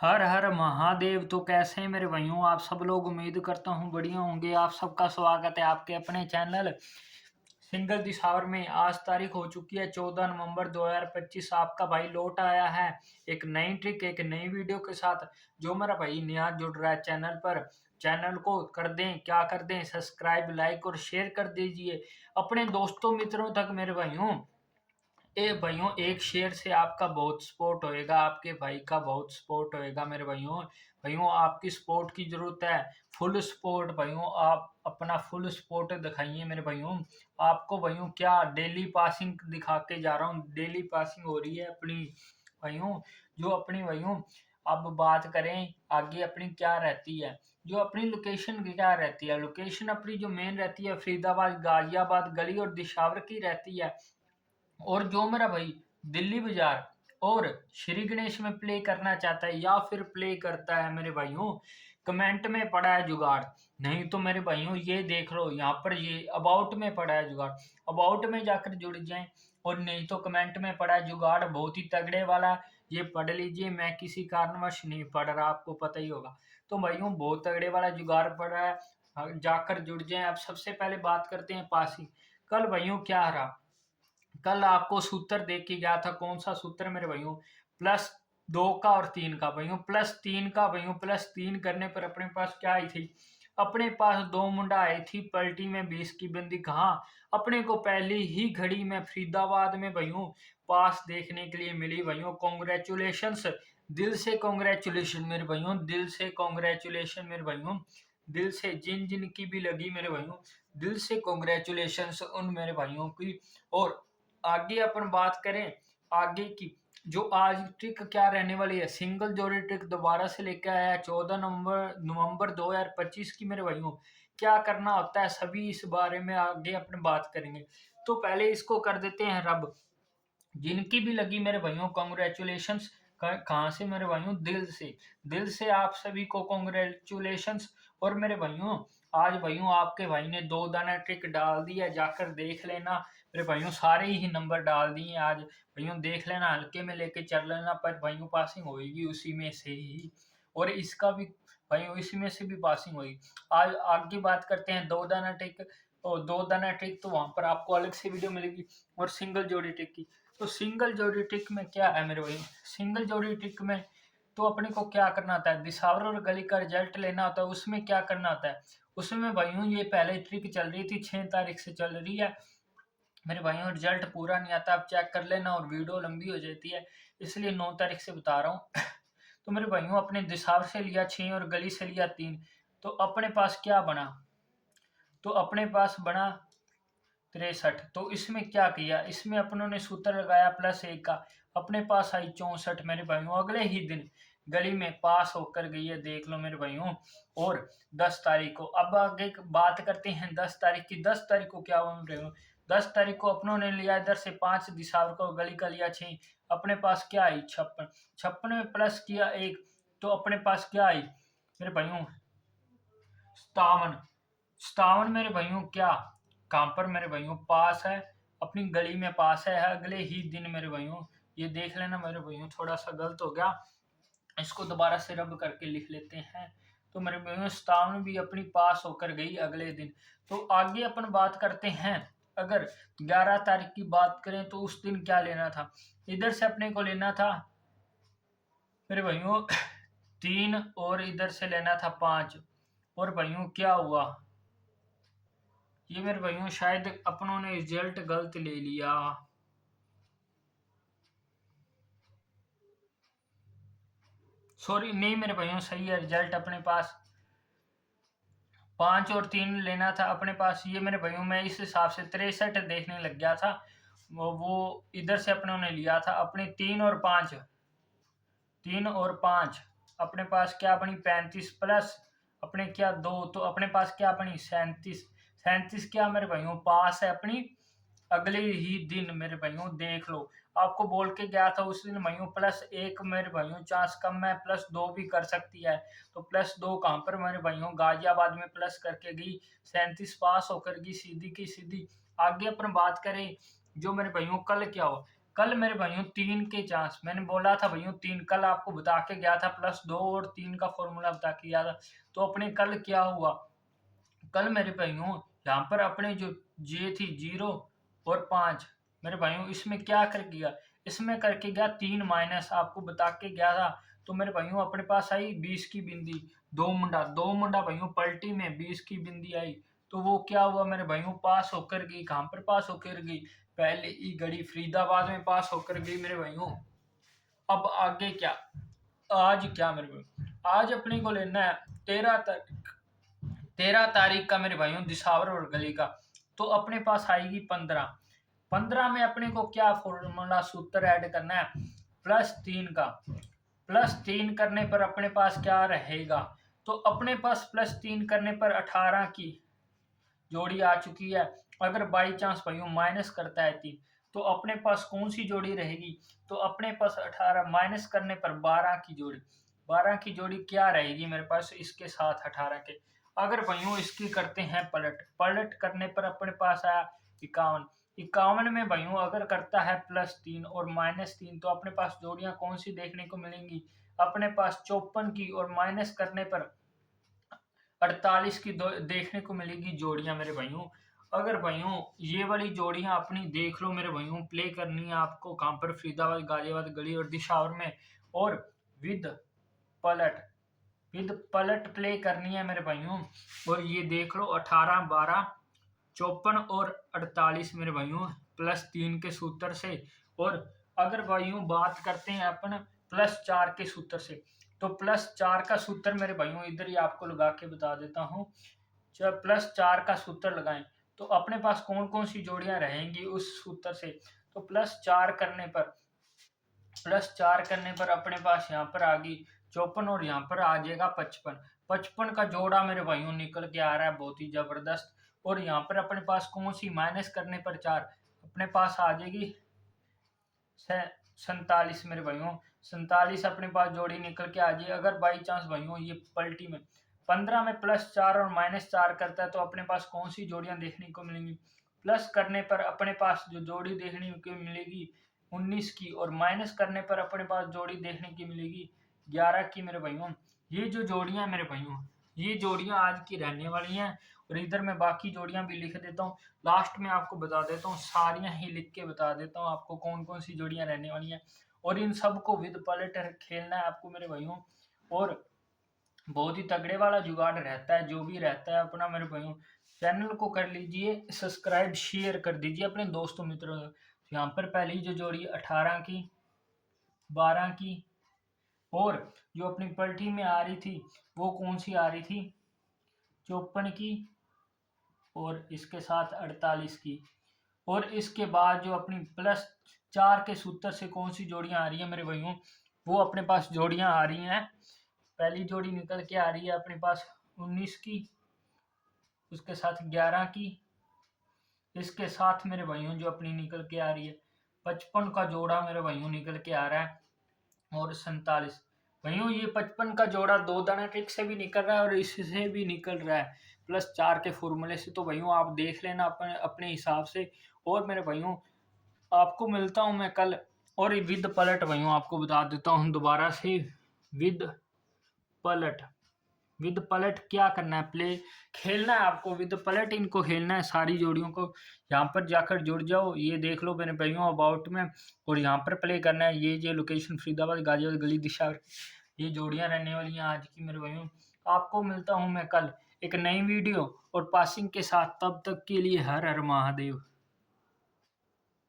हर हर महादेव। तो कैसे हैं मेरे भाइयों आप सब लोग। उम्मीद करता हूँ बढ़िया होंगे। आप सबका स्वागत है आपके अपने चैनल सिंगल दिशावर में। आज तारीख हो चुकी है 14 नवंबर 2025। आपका भाई लौट आया है एक नई ट्रिक एक नई वीडियो के साथ। जो मेरा भाई नया जुड़ रहा है चैनल पर, चैनल को कर दें, क्या कर दें, सब्सक्राइब, लाइक और शेयर कर दीजिए अपने दोस्तों मित्रों तक मेरे भाइयों। ए भाइयों, एक शेयर से आपका बहुत सपोर्ट होएगा, आपके भाई का बहुत सपोर्ट होएगा मेरे भाइयों। भाइयों आपकी सपोर्ट की जरूरत है, फुल सपोर्ट भाइयों। आप अपना फुल सपोर्ट दिखाइए मेरे भाइयों। आपको भाइयों क्या डेली पासिंग दिखा के जा रहा हूँ, डेली पासिंग हो रही है अपनी भाइयों। जो अपनी भाइयों अब बात करें आगे अपनी क्या रहती है, जो अपनी लोकेशन की क्या रहती है। लोकेशन अपनी जो मेन रहती है फरीदाबाद, गाजियाबाद, गली और दिशावर की रहती है। और जो मेरा भाई दिल्ली बाजार और श्री गणेश में प्ले करना चाहता है या फिर प्ले करता है मेरे भाइयों, कमेंट में पड़ा है जुगाड़। नहीं तो मेरे भाइयों ये देख लो, यहाँ पर ये अबाउट में पड़ा है जुगाड़, अबाउट में जाकर जुड़ जाएं। और नहीं तो कमेंट में पड़ा है जुगाड़ बहुत ही तगड़े वाला, ये पढ़ लीजिए। मैं किसी कारणवश नहीं पढ़ रहा, आपको पता ही होगा। तो भाइयों बहुत तगड़े वाला जुगाड़ पड़ा है, जाकर जुड़ जाएं। अब सबसे पहले बात करते हैं पासी। कल भाइयों क्या रहा, कल आपको सूत्र देख के गया था। कौन सा सूत्र मेरे भाइयों? +2 का और 3 का भाइयों, +3 का भाइयों। +3 करने पर अपने पास क्या आई थी? अपने पास दो मुंडा आई थी पलटी में 20 की बंदी। कहाँ? अपने को पहली ही घड़ी में फरीदाबाद में भाइयों पास देखने के लिए मिली भाइयों। कॉन्ग्रेचुलेशंस, दिल से कॉन्ग्रेचुलेशन मेरे भाइयों, दिल से कॉन्ग्रेचुलेशन मेरे भाइयों। दिल से जिन जिन की भी लगी मेरे भाइयों, दिल से कॉन्ग्रेचुलेशंस उन मेरे भाइयों की। और आगे अपन बात करें आगे की, जो आज ट्रिक क्या रहने वाली है, सिंगल जोड़ी ट्रिक दोबारा से लेकर आया है 14 नवंबर 2025 की मेरे भाइयों। क्या करना होता है सभी इस बारे में आगे अपन बात करेंगे। तो पहले इसको कर देते हैं रब। जिनकी भी लगी मेरे भाइयों कॉन्ग्रेचुलेशंस। कहाँ से मेरे भाइयों? दिल से, दिल से आप सभी को कॉन्ग्रेचुलेशंस। और मेरे भाइयों आज भाइयों आपके भाई ने 2 दाना ट्रिक डाल दी है, जाकर देख लेना मेरे भाइयों। सारे ही नंबर डाल दिए आज भाइयों, देख लेना, हल्के में लेके चल लेना, पर भाइयों पासिंग होगी उसी में से ही। और इसका भी भाइयों इसी में से भी पासिंग होगी। आज आगे बात करते हैं 2 दाना ट्रिक। और 2 दाना ट्रिक तो वहां पर आपको अलग से वीडियो मिलेगी। और सिंगल जोड़ी ट्रिक की, तो सिंगल जोड़ी ट्रिक में क्या है मेरे भाई? सिंगल जोड़ी ट्रिक में तो अपने को क्या करना होता है, दिसावर और गली का रिजल्ट लेना होता है। उसमें क्या करना होता है, उसमें भाइयों ये पहले ट्रिक चल रही थी, 6 तारीख से चल रही है मेरे भाइयों। रिजल्ट पूरा नहीं आता, आप चेक कर लेना, और वीडियो लंबी हो जाती है इसलिए 9 तारीख से बता रहा हूँ। तो मेरे भाइयों अपने दिसावर से लिया 6 और गली से लिया 3। तो अपने पास क्या बना? तो अपने पास बना 63। तो इसमें क्या किया, इसमें अपनों ने सूत्र लगाया +1 का, अपने पास आई 64 मेरे भाइयों। अगले ही दिन गली में पास होकर गई है, देख लो मेरे भाइयों। और 10 तारीख को, अब आगे बात करते हैं 10 तारीख की। 10 तारीख को क्या बोल रहे हो? 10 तारीख को अपनों ने लिया इधर से 5, दिसावर को गली का लिया 6। अपने पास क्या आई? 56। 56 में प्लस किया 1, तो अपने पास क्या आई मेरे भाइयों? 57। 57 मेरे भाइयों क्या, कहाँ पर मेरे भाइयों? पास है, अपनी गली में पास है अगले ही दिन मेरे भाइयों। ये देख लेना मेरे भाइयों, थोड़ा सा गलत हो गया, इसको दोबारा से रब करके लिख लेते हैं। तो मेरे भाइयों 57 भी अपनी पास होकर गई अगले दिन। तो आगे अपन बात करते हैं, अगर 11 तारीख की बात करें तो उस दिन क्या लेना था? इधर से अपने को लेना था मेरे भाइयों 3, और इधर से लेना था 5। और भाइयों क्या हुआ, ये मेरे भाइयों शायद अपनों ने रिजल्ट गलत ले लिया। सॉरी, नहीं मेरे भाइयों सही है रिजल्ट। अपने पास 5 और 3 लेना था अपने पास। ये मेरे भाइयों मैं इस हिसाब से 63 देखने लग गया था। वो इधर से अपनों ने लिया था अपने 3 और 5, 3 और 5। अपने पास क्या बनी? 35 प्लस अपने क्या 2, तो अपने पास क्या बनी? 37। 37 क्या मेरे भाइयों पास है अपनी अगले ही दिन मेरे भाइयों, देख लो। आपको बोल के गया था उस दिन भाइयों +1 मेरे भाइयों चांस कम है, +2 भी कर सकती है। तो +2 कहाँ पर मेरे भाइयों? गाजियाबाद में प्लस करके गई, 37 पास होकर गई सीधी की सीधी। आगे अपन बात करें जो मेरे भाइयों कल क्या हो, कल मेरे भाइयों 3 के चांस, मैंने बोला था भाइयों 3, कल आपको बता के गया था, +2 और 3 का फॉर्मूला बता के गया था। तो अपने कल क्या हुआ, कल मेरे भाइयों यहाँ पर अपने जो जे थी 0 और 5 मेरे भाइयों, इसमें क्या कर गया, इसमें करके गया 3 माइनस, आपको बता के गया था। तो मेरे भाइयों अपने पास आई 20 की बिंदी, दो मुंडा भाइयों पलटी में 20 की बिंदी आई। तो वो क्या हुआ मेरे भाइयों, पास होकर गई। कहाँ पर पास होकर गई, पहले ही गड़ी फरीदाबाद में पास होकर गई मेरे भाइयों। अब आगे क्या, आज क्या मेरे भाइयों, आज अपने को लेना है 13 तारीख का मेरे भाइयों दिसावर और गली का। तो अपने पास आएगी 15 में अपने को क्या फॉर्मूला सूत्र ऐड करना है, +3 का। +3 करने पर अपने पास क्या रहेगा, तो अपने पास +3 करने पर 18 की जोड़ी आ चुकी है। अगर बाई चांस भाइयों माइनस करता है 3, तो अपने पास कौन सी जोड़ी रहेगी, तो अपने पास 18 माइनस करने पर 12 की जोड़ी, 12 की जोड़ी क्या रहेगी मेरे पास इसके साथ 18 के। अगर भाइयों इसकी करते हैं पलट करने पर अपने पास आया 51, 51 में भाइयों अगर करता है +3 और -3, तो अपने पास जोड़ियां कौन सी देखने को मिलेंगी, अपने पास 54 की और माइनस करने पर 48 की देखने को मिलेगी जोड़ियां मेरे भाइयों। अगर भाइयों ये वाली जोड़ियां अपनी देख लो मेरे भाइयों, प्ले करनी है आपको कहाँ पर, फरीदाबाद, गाजियाबाद, गली और दिशावर में, और विद पलट, प्ले करनी है मेरे भाइयों। और ये देख लो 18, 12, 54 और 48 मेरे भाइयों +3 के सूत्र से। और अगर भाइयों बात करते हैं अपन +4 के सूत्र से, तो +4 का सूत्र मेरे भाइयों इधर ही आपको लगा के बता देता हूँ। जब +4 का सूत्र लगाएं तो अपने पास कौन कौन सी जोड़ियां रहेंगी उस सूत्र से, तो +4 करने पर अपने पास यहाँ पर आ गई 54 और यहाँ पर आ जाएगा 55। 55 का जोड़ा मेरे भाइयों निकल के आ रहा है बहुत ही जबरदस्त। और यहाँ पर अपने पास कौन सी, माइनस करने पर 4, अपने पास आ जाएगी 47 मेरे भाइयों, 47 अपने पास जोड़ी निकल के आ जाए। अगर बाई चांस भाइयों ये पलटी में 15 में +4 और -4 करता है, तो अपने पास कौन सी जोड़ियां देखने को मिलेंगी, प्लस करने पर अपने पास जो जोड़ी देखने को मिलेगी 19 की, और माइनस करने पर अपने पास जोड़ी देखने की मिलेगी 11 की मेरे भाइयों। ये जो जोड़ियां मेरे भाइयों, ये जोड़ियां आज की रहने वाली हैं। और इधर मैं बाकी जोड़ियां भी लिख देता हूँ, लास्ट में आपको बता देता हूँ, सारियां ही लिख के बता देता हूँ आपको कौन कौन सी जोड़ियां रहने वाली हैं। और इन सबको विद पलट खेलना है आपको मेरे भाइयों। और बहुत ही तगड़े वाला जुगाड़ रहता है, जो भी रहता है अपना मेरे भाइयों। चैनल को कर लीजिए सब्सक्राइब, शेयर कर दीजिए अपने दोस्तों मित्रों। यहाँ पर पहली जो जोड़ी 18 की, 12 की, और जो अपनी पलटी में आ रही थी वो कौन सी आ रही थी, 54 की, और इसके साथ 48 की। और इसके बाद जो अपनी +4 के सूत्र से कौन सी जोड़ियां आ रही है मेरे भाइयों, वो अपने पास जोड़ियां आ रही हैं। पहली जोड़ी निकल के आ रही है अपने पास 19 की, उसके साथ 11 की, इसके साथ मेरे भाइयों जो अपनी निकल के आ रही है 55 का जोड़ा मेरे भाइयों निकल के आ रहा है, और 47। भाइयों ये 55 का जोड़ा 2 दाना ट्रिक से भी निकल रहा है और इससे भी निकल रहा है +4 के फॉर्मूले से। तो भाइयों आप देख लेना अपने अपने हिसाब से। और मेरे भाइयों आपको मिलता हूँ मैं कल, और विद पलट भाइयों आपको बता देता हूँ दोबारा से, विद पलट, क्या करना है, प्ले खेलना है आपको विद पलट, इनको खेलना है सारी जोड़ियों को। यहाँ पर जाकर जुड़ जाओ, ये देख लो मेरे भाइयों अबाउट में, और यहाँ पर प्ले करना है। ये लोकेशन फरीदाबाद, गाजियाबाद, गली, दिशा, ये जोड़ियाँ रहने वाली हैं आज की मेरे भाइयों। आपको मिलता हूँ मैं कल एक नई वीडियो और पासिंग के साथ, तब तक के लिए हर हर महादेव।